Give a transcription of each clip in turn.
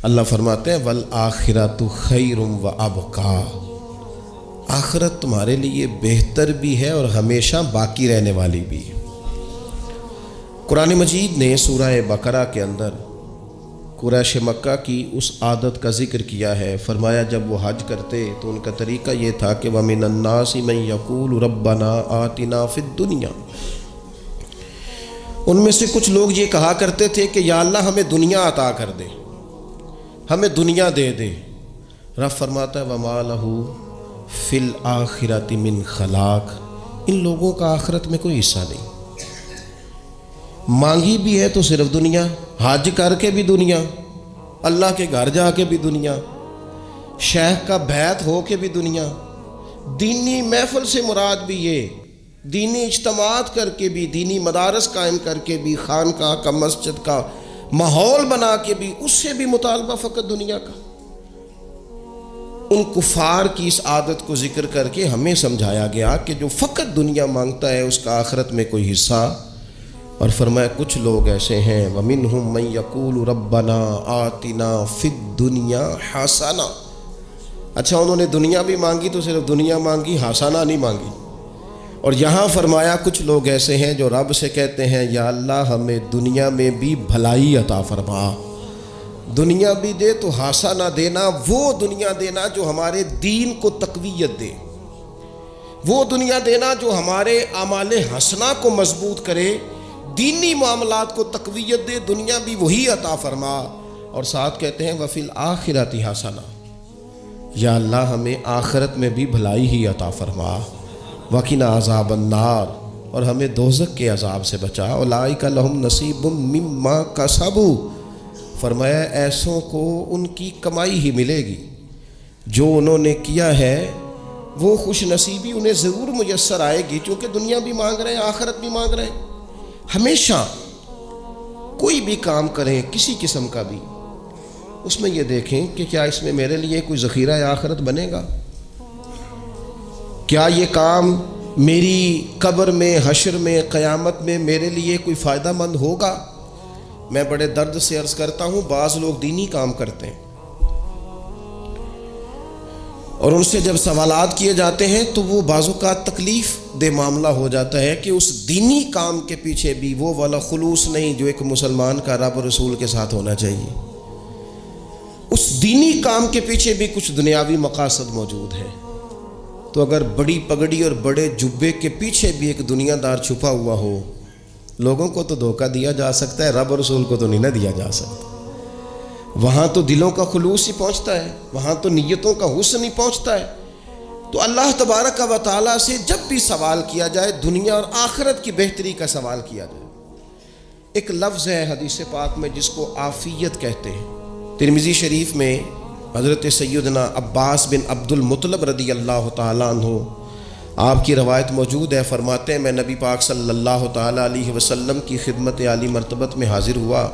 اللہ فرماتے ہیں والآخرۃ خیر و ابقا، آخرت تمہارے لیے بہتر بھی ہے اور ہمیشہ باقی رہنے والی بھی۔ قرآن مجید نے سورہ بقرہ کے اندر قریش مکہ کی اس عادت کا ذکر کیا ہے۔ فرمایا جب وہ حج کرتے تو ان کا طریقہ یہ تھا کہ وَمِنَ النَّاسِ مَن يَقُولُ رَبَّنَا آتِنَا فِي الدُّنْيَا، ان میں سے کچھ لوگ یہ کہا کرتے تھے کہ یا اللہ ہمیں دنیا عطا کر دے، ہمیں دنیا دے دے۔ رب فرماتا ہے وَمَا لَهُ فِي الْآخِرَةِ مِنْ خَلَاقٍ، ان لوگوں کا آخرت میں کوئی حصہ نہیں۔ مانگی بھی ہے تو صرف دنیا، حج کر کے بھی دنیا، اللہ کے گھر جا کے بھی دنیا، شیخ کا بیعت ہو کے بھی دنیا، دینی محفل سے مراد بھی یہ، دینی اجتماعات کر کے بھی، دینی مدارس قائم کر کے بھی، خانقاہ کا مسجد کا ماحول بنا کے بھی، اس سے بھی مطالبہ فقط دنیا کا۔ ان کفار کی اس عادت کو ذکر کر کے ہمیں سمجھایا گیا کہ جو فقط دنیا مانگتا ہے اس کا آخرت میں کوئی حصہ، اور فرمایا کچھ لوگ ایسے ہیں وَمِنْهُمْ مَنْ يَقُولُ رَبَّنَا آتِنَا فِي الدُّنْيَا حَسَنَةً، اچھا انہوں نے دنیا بھی مانگی تو صرف دنیا مانگی، حسنہ نہیں مانگی۔ اور یہاں فرمایا کچھ لوگ ایسے ہیں جو رب سے کہتے ہیں یا اللہ ہمیں دنیا میں بھی بھلائی عطا فرما، دنیا بھی دے تو حسنہ دینا، وہ دنیا دینا جو ہمارے دین کو تقویت دے، وہ دنیا دینا جو ہمارے اعمال حسنہ کو مضبوط کرے، دینی معاملات کو تقویت دے، دنیا بھی وہی عطا فرما۔ اور ساتھ کہتے ہیں وَفِي الْآخِرَةِ حَسَنَةً، یا اللہ ہمیں آخرت میں بھی بھلائی ہی عطا فرما، وَقِنَا عَذَابَ النَّارِ، اور ہمیں دوزخ کے عذاب سے بچا، اولئک لہم نصیب مما کسبوا، فرمایا ایسوں کو ان کی کمائی ہی ملے گی، جو انہوں نے کیا ہے وہ خوش نصیبی انہیں ضرور میسر آئے گی، چونکہ دنیا بھی مانگ رہے ہیں آخرت بھی مانگ رہے ہیں۔ ہمیشہ کوئی بھی کام کریں کسی قسم کا بھی، اس میں یہ دیکھیں کہ کیا اس میں میرے لیے کوئی ذخیرہ آخرت بنے گا، کیا یہ کام میری قبر میں، حشر میں، قیامت میں میرے لیے کوئی فائدہ مند ہوگا۔ میں بڑے درد سے عرض کرتا ہوں بعض لوگ دینی کام کرتے ہیں اور ان سے جب سوالات کیے جاتے ہیں تو وہ بعض اوقات تکلیف دہ معاملہ ہو جاتا ہے کہ اس دینی کام کے پیچھے بھی وہ والا خلوص نہیں جو ایک مسلمان کا رب رسول کے ساتھ ہونا چاہیے، اس دینی کام کے پیچھے بھی کچھ دنیاوی مقاصد موجود ہیں۔ تو اگر بڑی پگڑی اور بڑے جبے کے پیچھے بھی ایک دنیا دار چھپا ہوا ہو، لوگوں کو تو دھوکہ دیا جا سکتا ہے، رب رسول کو تو نہیں نہ دیا جا سکتا۔ وہاں تو دلوں کا خلوص ہی پہنچتا ہے، وہاں تو نیتوں کا حسن ہی پہنچتا ہے۔ تو اللہ تبارک و تعالیٰ سے جب بھی سوال کیا جائے دنیا اور آخرت کی بہتری کا سوال کیا جائے۔ ایک لفظ ہے حدیث پاک میں جس کو عافیت کہتے ہیں، ترمذی شریف میں حضرت سیدنا عباس بن عبد المطلب رضی اللہ تعالیٰ عنہ آپ کی روایت موجود ہے، فرماتے ہیں میں نبی پاک صلی اللہ تعالیٰ علیہ وسلم کی خدمت عالی مرتبت میں حاضر ہوا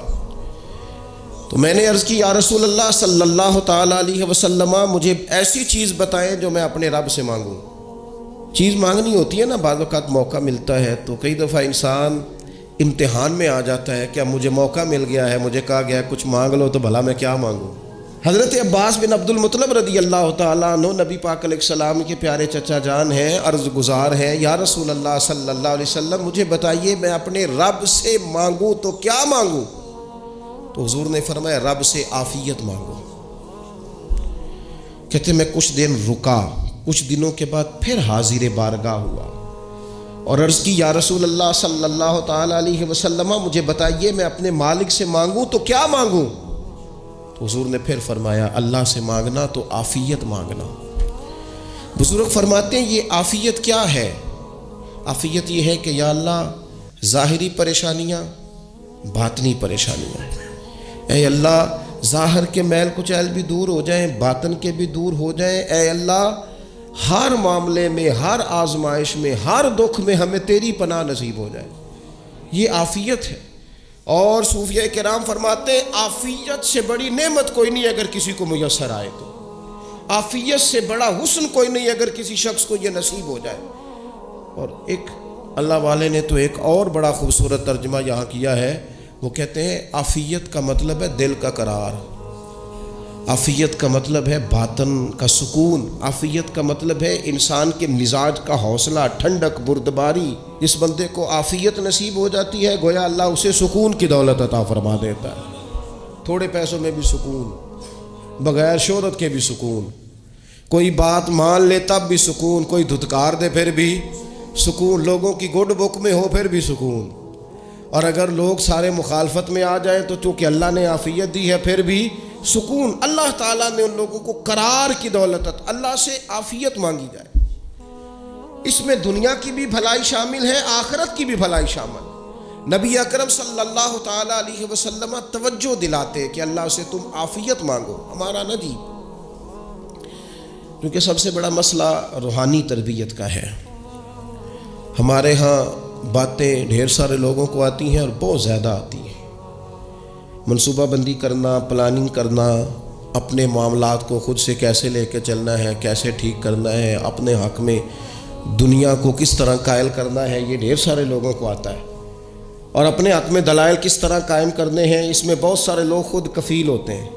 تو میں نے عرض کی یا رسول اللہ صلی اللہ تعالیٰ علیہ وسلم مجھے ایسی چیز بتائیں جو میں اپنے رب سے مانگوں۔ چیز مانگنی ہوتی ہے نا، بعض اوقات موقع ملتا ہے تو کئی دفعہ انسان امتحان میں آ جاتا ہے، کیا مجھے موقع مل گیا ہے، مجھے کہا گیا ہے کچھ مانگ لو تو بھلا میں کیا مانگوں۔ حضرت عباس بن عبد المطلب رضی اللہ تعالیٰ عنہ نبی پاک علیہ السلام کے پیارے چچا جان ہیں، عرض گزار ہیں یا رسول اللہ صلی اللہ علیہ وسلم مجھے بتائیے میں اپنے رب سے مانگوں تو کیا مانگوں؟ تو حضور نے فرمایا رب سے عافیت مانگو۔ کہتے میں کچھ دن رکا، کچھ دنوں کے بعد پھر حاضر بارگاہ ہوا اور عرض کی یا رسول اللہ صلی اللہ تعالیٰ علیہ وسلم مجھے بتائیے میں اپنے مالک سے مانگوں تو کیا مانگوں؟ تو حضور نے پھر فرمایا اللہ سے مانگنا تو عافیت مانگنا۔ بزرگ فرماتے ہیں یہ عافیت کیا ہے؟ عافیت یہ ہے کہ یا اللہ ظاہری پریشانیاں، باطنی پریشانیاں، اے اللہ ظاہر کے میل کچیل بھی دور ہو جائیں، باطن کے بھی دور ہو جائیں، اے اللہ ہر معاملے میں، ہر آزمائش میں، ہر دکھ میں ہمیں تیری پناہ نصیب ہو جائے، یہ عافیت ہے۔ اور صوفیہ کرام فرماتے ہیں عافیت سے بڑی نعمت کوئی نہیں اگر کسی کو میسر آئے تو، عافیت سے بڑا حسن کوئی نہیں اگر کسی شخص کو یہ نصیب ہو جائے۔ اور ایک اللہ والے نے تو ایک اور بڑا خوبصورت ترجمہ یہاں کیا ہے، وہ کہتے ہیں عافیت کا مطلب ہے دل کا قرار، عافیت کا مطلب ہے باطن کا سکون، عافیت کا مطلب ہے انسان کے مزاج کا حوصلہ، ٹھنڈک، بردباری۔ جس بندے کو عافیت نصیب ہو جاتی ہے گویا اللہ اسے سکون کی دولت عطا فرما دیتا ہے، تھوڑے پیسوں میں بھی سکون، بغیر شہرت کے بھی سکون، کوئی بات مان لے تب بھی سکون، کوئی دھتکار دے پھر بھی سکون، لوگوں کی گڈ بک میں ہو پھر بھی سکون، اور اگر لوگ سارے مخالفت میں آ جائیں تو چونکہ اللہ نے عافیت دی ہے پھر بھی سکون۔ اللہ تعالیٰ نے ان لوگوں کو قرار کی دولت، اللہ سے عافیت مانگی جائے، اس میں دنیا کی بھی بھلائی شامل ہے، آخرت کی بھی بھلائی شامل۔ نبی اکرم صلی اللہ تعالیٰ علیہ وسلم توجہ دلاتے کہ اللہ سے تم عافیت مانگو، ہمارا نہ جی، کیونکہ سب سے بڑا مسئلہ روحانی تربیت کا ہے۔ ہمارے ہاں باتیں ڈھیر سارے لوگوں کو آتی ہیں اور بہت زیادہ آتی ہیں، منصوبہ بندی کرنا، پلاننگ کرنا، اپنے معاملات کو خود سے کیسے لے کے چلنا ہے، کیسے ٹھیک کرنا ہے، اپنے حق میں دنیا کو کس طرح قائل کرنا ہے، یہ ڈھیر سارے لوگوں کو آتا ہے، اور اپنے حق میں دلائل کس طرح قائم کرنے ہیں، اس میں بہت سارے لوگ خود کفیل ہوتے ہیں،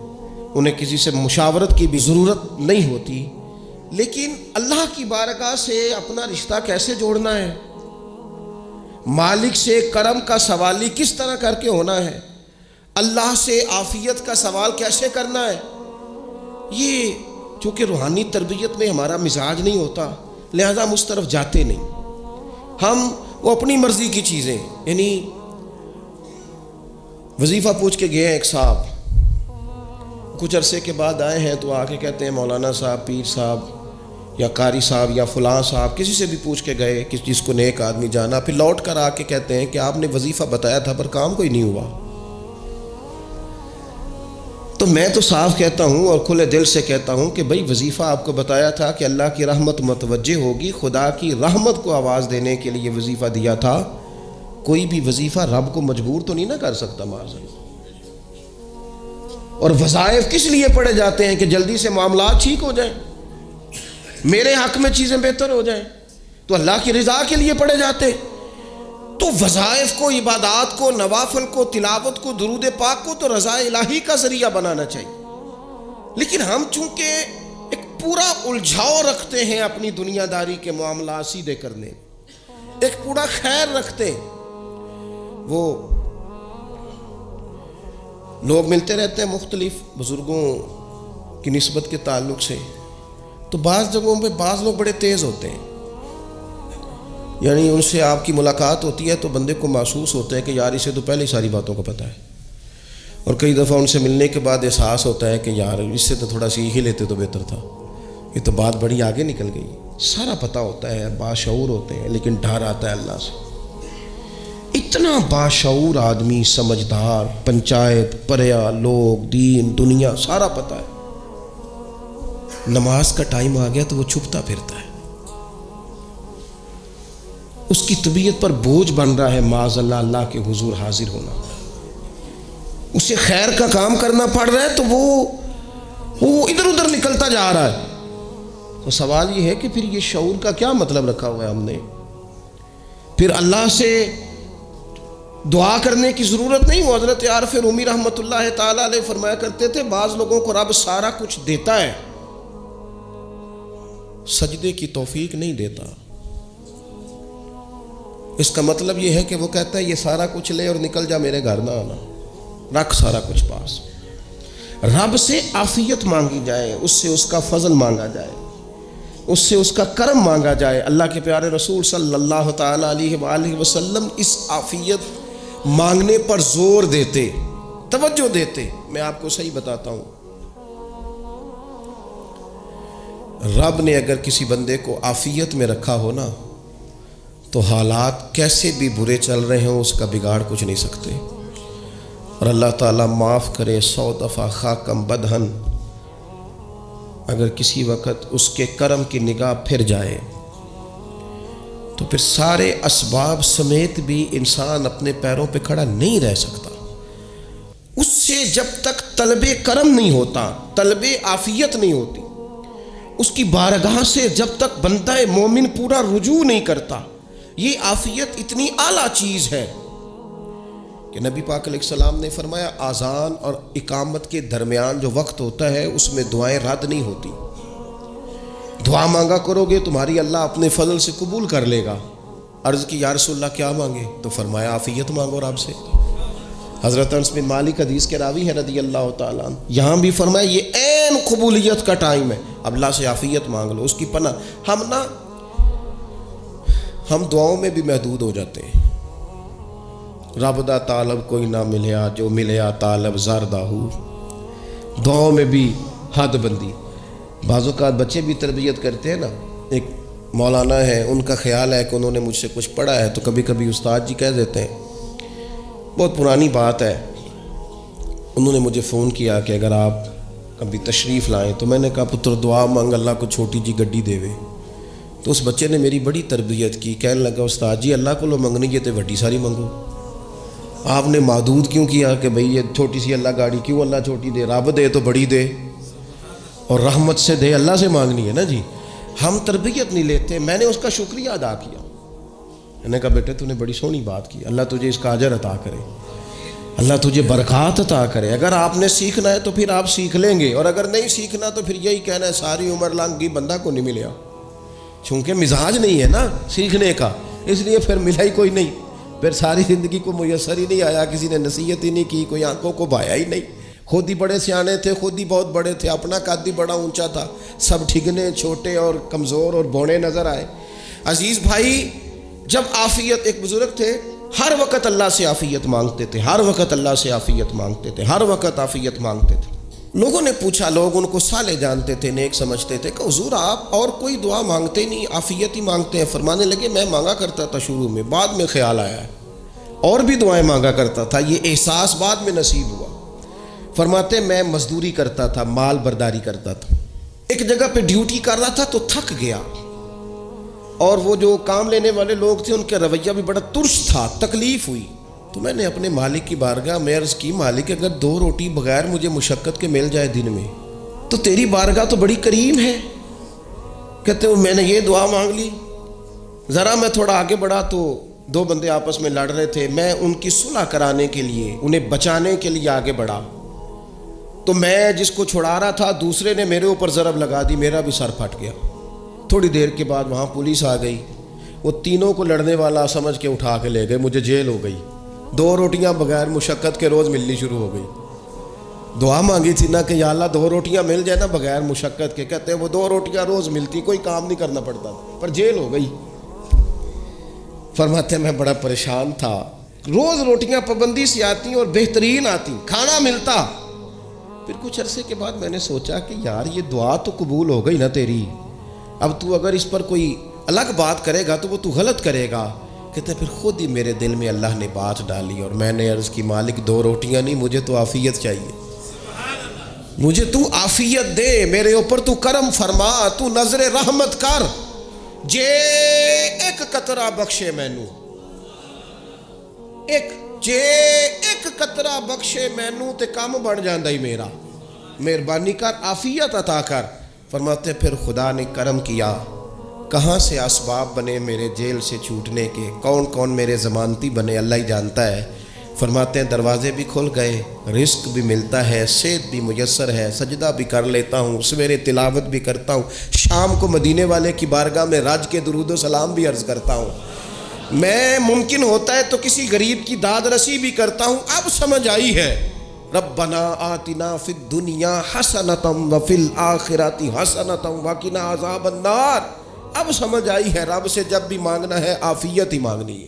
انہیں کسی سے مشاورت کی بھی ضرورت نہیں ہوتی۔ لیکن اللہ کی بارگاہ سے اپنا رشتہ کیسے جوڑنا ہے، مالک سے کرم کا سوالی کس طرح کر کے ہونا ہے، اللہ سے عافیت کا سوال کیسے کرنا ہے، یہ چونکہ روحانی تربیت میں ہمارا مزاج نہیں ہوتا، لہذا ہم اس طرف جاتے نہیں۔ ہم وہ اپنی مرضی کی چیزیں، یعنی وظیفہ پوچھ کے گئے ہیں ایک صاحب، کچھ عرصے کے بعد آئے ہیں تو آ کے کہتے ہیں مولانا صاحب، پیر صاحب یا قاری صاحب یا فلاں صاحب، کسی سے بھی پوچھ کے گئے کہ جس کو نیک آدمی جانا، پھر لوٹ کر آ کے کہتے ہیں کہ آپ نے وظیفہ بتایا تھا پر کام کوئی نہیں ہوا۔ تو میں تو صاف کہتا ہوں اور کھلے دل سے کہتا ہوں کہ بھئی وظیفہ آپ کو بتایا تھا کہ اللہ کی رحمت متوجہ ہوگی، خدا کی رحمت کو آواز دینے کے لیے وظیفہ دیا تھا، کوئی بھی وظیفہ رب کو مجبور تو نہیں نہ کر سکتا معاذ۔ اور وظائف کس لیے پڑھے جاتے ہیں کہ جلدی سے معاملات ٹھیک ہو جائیں، میرے حق میں چیزیں بہتر ہو جائیں، تو اللہ کی رضا کے لیے پڑھے جاتے۔ تو وظائف کو، عبادات کو، نوافل کو، تلاوت کو، درود پاک کو تو رضا الہی کا ذریعہ بنانا چاہیے، لیکن ہم چونکہ ایک پورا الجھاؤ رکھتے ہیں اپنی دنیا داری کے معاملات سیدھے کرنے، ایک پورا خیر رکھتے ہیں، وہ لوگ ملتے رہتے ہیں مختلف بزرگوں کی نسبت کے تعلق سے، تو بعض جگہوں پہ بعض لوگ بڑے تیز ہوتے ہیں، یعنی ان سے آپ کی ملاقات ہوتی ہے تو بندے کو محسوس ہوتا ہے کہ یار اسے تو پہلے ہی ساری باتوں کا پتہ ہے، اور کئی دفعہ ان سے ملنے کے بعد احساس ہوتا ہے کہ یار اس سے تو تھوڑا سیکھ ہی لیتے تو بہتر تھا، یہ تو بات بڑی آگے نکل گئی۔ سارا پتہ ہوتا ہے، باشعور ہوتے ہیں، لیکن ڈر آتا ہے اللہ سے۔ اتنا باشعور آدمی، سمجھدار، پنچایت، پریا، لوگ، دین، دنیا سارا پتہ ہے، نماز کا ٹائم آ گیا تو وہ چھپتا پھرتا ہے، اس کی طبیعت پر بوجھ بن رہا ہے معاذ اللہ اللہ کے حضور حاضر ہونا، اسے خیر کا کام کرنا پڑ رہا ہے تو وہ ادھر ادھر نکلتا جا رہا ہے۔ تو سوال یہ ہے کہ پھر یہ شعور کا کیا مطلب رکھا ہوا ہے ہم نے؟ پھر اللہ سے دعا کرنے کی ضرورت نہیں۔ وہ حضرت عارف رومی رحمۃ اللہ تعالیٰ علیہ فرمایا کرتے تھے بعض لوگوں کو رب سارا کچھ دیتا ہے، سجدے کی توفیق نہیں دیتا۔ اس کا مطلب یہ ہے کہ وہ کہتا ہے یہ سارا کچھ لے اور نکل جا، میرے گھر نہ آنا، رکھ سارا کچھ پاس۔ رب سے عافیت مانگی جائے، اس سے اس کا فضل مانگا جائے، اس سے اس کا کرم مانگا جائے۔ اللہ کے پیارے رسول صلی اللہ تعالیٰ علیہ وآلہ وسلم اس عافیت مانگنے پر زور دیتے، توجہ دیتے۔ میں آپ کو صحیح بتاتا ہوں، رب نے اگر کسی بندے کو عافیت میں رکھا ہو نا تو حالات کیسے بھی برے چل رہے ہوں اس کا بگاڑ کچھ نہیں سکتے۔ اور اللہ تعالیٰ معاف کرے، 100 دفعہ خاکم بدہن، اگر کسی وقت اس کے کرم کی نگاہ پھر جائے تو پھر سارے اسباب سمیت بھی انسان اپنے پیروں پہ کھڑا نہیں رہ سکتا۔ اس سے جب تک طلب کرم نہیں ہوتا، طلب عافیت نہیں ہوتی، اس کی بارگاہ سے جب تک بندہ مومن پورا رجوع نہیں کرتا، یہ عافیت اتنی اعلیٰ چیز ہے کہ کہ نبی پاک علیہ السلام نے فرمایا اذان اور اقامت کے درمیان جو وقت ہوتا ہے اس میں دعائیں رد نہیں ہوتی. دعا مانگا کرو گے تمہاری اللہ اپنے فضل سے قبول کر لے گا. عرض کی یا رسول اللہ کیا مانگے؟ تو فرمایا عافیت مانگو رب سے. حضرت انس بن مالک حدیث کے راوی ہے رضی اللہ تعالیٰ عنہ. یہاں بھی فرمایا یہ عین قبولیت کا ٹائم ہے, اب اللہ سے عافیت مانگ لو, اس کی پناہ. ہم دعاؤں میں بھی محدود ہو جاتے ہیں. رب دا طالب کوئی نہ ملیا, جو ملیا طالب زردہ ہو. دعاؤں میں بھی حد بندی. بعض اوقات بچے بھی تربیت کرتے ہیں نا. ایک مولانا ہے, ان کا خیال ہے کہ انہوں نے مجھ سے کچھ پڑھا ہے تو کبھی کبھی استاد جی کہہ دیتے ہیں. بہت پرانی بات ہے, انہوں نے مجھے فون کیا کہ اگر آپ کبھی تشریف لائیں, تو میں نے کہا پتر دعا مانگ اللہ کو چھوٹی جی گڈی دے وے. تو اس بچے نے میری بڑی تربیت کی, کہنے لگا استاد جی اللہ کو لو منگنی ہے تو وڈی ساری منگو. آپ نے محدود کیوں کیا کہ بھئی یہ چھوٹی سی اللہ گاڑی کیوں اللہ چھوٹی دے؟ رب دے تو بڑی دے, اور رحمت سے دے, اللہ سے مانگنی ہے نا جی. ہم تربیت نہیں لیتے. میں نے اس کا شکریہ ادا کیا. میں نے کہا بیٹے تو نے بڑی سونی بات کی, اللہ تجھے اس کا اجر عطا کرے, اللہ تجھے برکات عطا کرے. اگر آپ نے سیکھنا ہے تو پھر آپ سیکھ لیں گے, اور اگر نہیں سیکھنا تو پھر یہی کہنا ہے ساری عمر لانگی بندہ کو نہیں ملیا. چونکہ مزاج نہیں ہے نا سیکھنے کا, اس لیے پھر ملا ہی کوئی نہیں. پھر ساری زندگی کو میسر ہی نہیں آیا, کسی نے نصیحت ہی نہیں کی, کوئی آنکھوں کو بھایا ہی نہیں. خود ہی بڑے سیانے تھے, خود ہی بہت بڑے تھے, اپنا قد بھی بڑا اونچا تھا, سب ٹھگنے چھوٹے اور کمزور اور بوڑے نظر آئے. عزیز بھائی, جب عافیت, ایک بزرگ تھے ہر وقت اللہ سے عافیت مانگتے تھے, ہر وقت اللہ سے عافیت مانگتے تھے, ہر وقت عافیت مانگتے تھے. لوگوں نے پوچھا, لوگ ان کو صالح جانتے تھے, نیک سمجھتے تھے, کہ حضور آپ اور کوئی دعا مانگتے نہیں, عافیت ہی مانگتے ہیں. فرمانے لگے میں مانگا کرتا تھا شروع میں, بعد میں خیال آیا ہے اور بھی دعائیں مانگا کرتا تھا, یہ احساس بعد میں نصیب ہوا. فرماتے میں مزدوری کرتا تھا, مال برداری کرتا تھا, ایک جگہ پہ ڈیوٹی کر رہا تھا تو تھک گیا, اور وہ جو کام لینے والے لوگ تھے ان کا رویہ بھی بڑا ترس تھا, تکلیف ہوئی. تو میں نے اپنے مالک کی بارگاہ میں عرض کی, مالک اگر 2 روٹی بغیر مجھے مشقت کے مل جائے دن میں تو تیری بارگاہ تو بڑی کریم ہے. کہتے ہیں میں نے یہ دعا مانگ لی. ذرا میں تھوڑا آگے بڑھا تو 2 بندے آپس میں لڑ رہے تھے, میں ان کی صلح کرانے کے لیے, انہیں بچانے کے لیے آگے بڑھا, تو میں جس کو چھڑا رہا تھا دوسرے نے میرے اوپر ضرب لگا دی, میرا بھی سر پھٹ گیا. تھوڑی دیر کے بعد وہاں پولیس آ گئی, وہ تینوں کو لڑنے والا سمجھ کے اٹھا کے لے گئے, مجھے جیل ہو گئی. 2 روٹیاں بغیر مشقت کے روز ملنی شروع ہو گئی. دعا مانگی تھی نا کہ یا اللہ 2 روٹیاں مل جائے نا بغیر مشقت کے. کہتے ہیں وہ 2 روٹیاں روز ملتی, کوئی کام نہیں کرنا پڑتا, پر جیل ہو گئی. فرماتے ہیں میں بڑا پریشان تھا, روز روٹیاں پابندی سے آتی اور بہترین آتی, کھانا ملتا. پھر کچھ عرصے کے بعد میں نے سوچا کہ یار یہ دعا تو قبول ہو گئی نا تیری, اب تو اگر اس پر کوئی الگ بات کرے گا تو وہ تو غلط کرے گا. کہتے پھر خود ہی میرے دل میں اللہ نے بات ڈالی, اور میں نے عرض کی مالک 2 روٹیاں نہیں, مجھے تو عافیت چاہیے, مجھے تو عافیت دے, میرے اوپر تو کرم فرما, تو نظر رحمت کر, جے ایک قطرہ بخشے مینو, ایک قطرہ بخشے مینو تے کام بن جاندہ ہی میرا, مہربانی کر, عافیت عطا کر. فرماتے پھر خدا نے کرم کیا, کہاں سے اسباب بنے میرے جیل سے چھوٹنے کے, کون کون میرے ضمانتی بنے اللہ ہی جانتا ہے. فرماتے ہیں دروازے بھی کھل گئے, رزق بھی ملتا ہے, صحت بھی میسر ہے, سجدہ بھی کر لیتا ہوں, سویرے تلاوت بھی کرتا ہوں, شام کو مدینے والے کی بارگاہ میں راج کے درود و سلام بھی عرض کرتا ہوں, میں ممکن ہوتا ہے تو کسی غریب کی داد رسی بھی کرتا ہوں. اب سمجھ آئی ہے, ربنا آتنا فی الدنیا حسنۃ وفی الآخرۃ حسنۃ وقنا عذاب النار. اب سمجھ آئی ہے رب سے جب بھی مانگنا ہے عافیت ہی مانگنی ہے,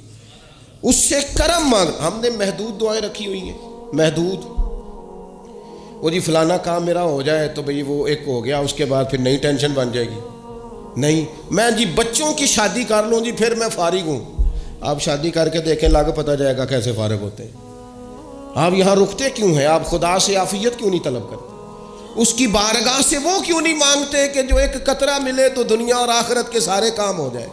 اس سے کرم مانگ. ہم نے محدود دعائیں رکھی ہوئی ہیں, محدود, وہ جی فلانا کام میرا ہو جائے تو بھئی وہ ایک ہو گیا, اس کے بعد پھر نئی ٹینشن بن جائے گی. نہیں, میں جی بچوں کی شادی کر لوں جی پھر میں فارغ ہوں. آپ شادی کر کے دیکھیں, لاگو پتہ جائے گا کیسے فارغ ہوتے ہیں. آپ یہاں رکتے کیوں ہیں؟ آپ خدا سے عافیت کیوں نہیں طلب کرتے؟ اس کی بارگاہ سے وہ کیوں نہیں مانگتے کہ جو ایک قطرہ ملے تو دنیا اور آخرت کے سارے کام ہو جائے؟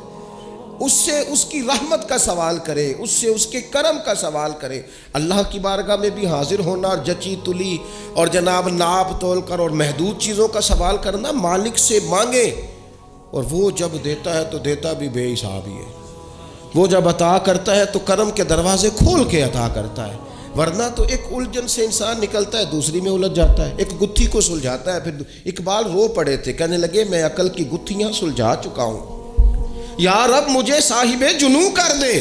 اس سے اس کی رحمت کا سوال کرے, اس سے اس کے کرم کا سوال کرے. اللہ کی بارگاہ میں بھی حاضر ہونا اور جچی تلی اور جناب ناپ تول کر اور محدود چیزوں کا سوال کرنا, مالک سے مانگے, اور وہ جب دیتا ہے تو دیتا بھی بے حساب ہی ہے. وہ جب عطا کرتا ہے تو کرم کے دروازے کھول کے عطا کرتا ہے. ورنہ تو ایک الجھن سے انسان نکلتا ہے دوسری میں الجھ جاتا ہے، ایک گتھی کو سلجھاتا ہے پھر اقبال رو پڑے تھے، کہنے لگے میں عقل کی گتھیاں سلجھا چکا ہوں، یا رب مجھے صاحب جنوں کر دے،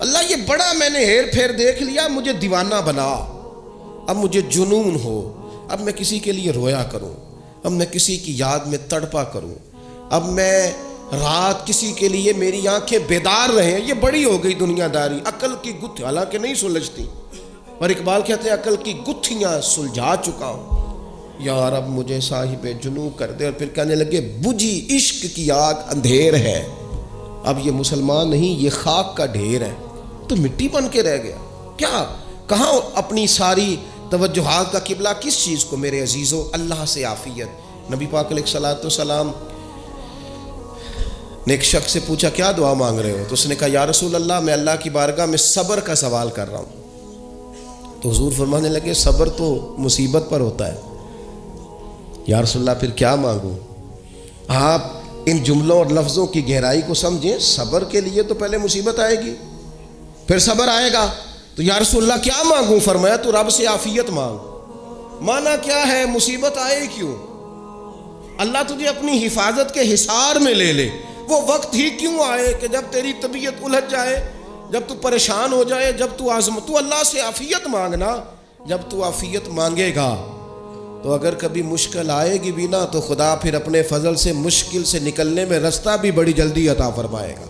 اللہ یہ بڑا میں نے ہیر پھیر دیکھ لیا، مجھے دیوانہ بنا، اب مجھے جنون ہو، اب میں کسی کے لیے رویا کروں، اب میں کسی کی یاد میں تڑپا کروں، اب میں رات کسی کے لیے میری آنکھیں بیدار رہیں، یہ بڑی ہو گئی دنیا داری، عقل کی گتھی حالانکہ نہیں سلجھتی، اور اقبال کہتے ہیں عقل کی گتھیاں سلجھا چکا ہوں، یا رب مجھے صاحب جنوں کر دے، اور پھر کہنے لگے بجھی عشق کی آگ اندھیر ہے، اب یہ مسلمان نہیں یہ خاک کا ڈھیر ہے، تو مٹی بن کے رہ گیا، کیا کہاں اپنی ساری توجہات کا قبلہ کس چیز کو میرے عزیزو؟ اللہ سے عافیت۔ نبی پاک علیہ الصلوۃ والسلام نے ایک شخص سے پوچھا کیا دعا مانگ رہے ہو؟ تو اس نے کہا یا رسول اللہ میں اللہ کی بارگاہ میں صبر کا سوال کر رہا ہوں۔ تو حضور فرمانے لگے صبر تو مصیبت پر ہوتا ہے۔ یا رسول اللہ پھر کیا مانگوں؟ آپ ان جملوں اور لفظوں کی گہرائی کو سمجھیں، صبر کے لیے تو پہلے مصیبت آئے گی پھر صبر آئے گا، تو یا رسول اللہ کیا مانگوں؟ فرمایا تو رب سے عافیت مانگ۔ مانا کیا ہے؟ مصیبت آئے کیوں؟ اللہ تجھے اپنی حفاظت کے حصار میں لے لے، وہ وقت ہی کیوں آئے کہ جب تیری طبیعت الجھ جائے، جب تو پریشان ہو جائے، جب تو تو اللہ سے عافیت مانگنا، جب تو عافیت مانگے گا تو اگر کبھی مشکل آئے گی بھی نا تو خدا پھر اپنے فضل سے مشکل سے نکلنے میں رستہ بھی بڑی جلدی عطا فرمائے گا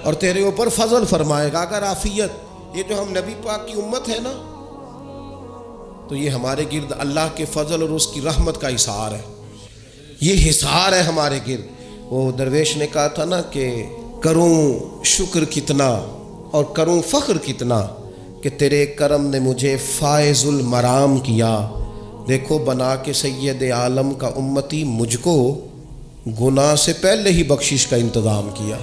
اور تیرے اوپر فضل فرمائے گا۔ اگر عافیت، یہ جو ہم نبی پاک کی امت ہے نا، تو یہ ہمارے گرد اللہ کے فضل اور اس کی رحمت کا حصار ہے، یہ حصار ہے ہمارے گرد۔ وہ درویش نے کہا تھا نا کہ کروں شکر کتنا اور کروں فخر کتنا کہ تیرے کرم نے مجھے فائز المرام کیا، دیکھو بنا کے سید عالم کا امتی مجھ کو گناہ سے پہلے ہی بخشش کا انتظام کیا۔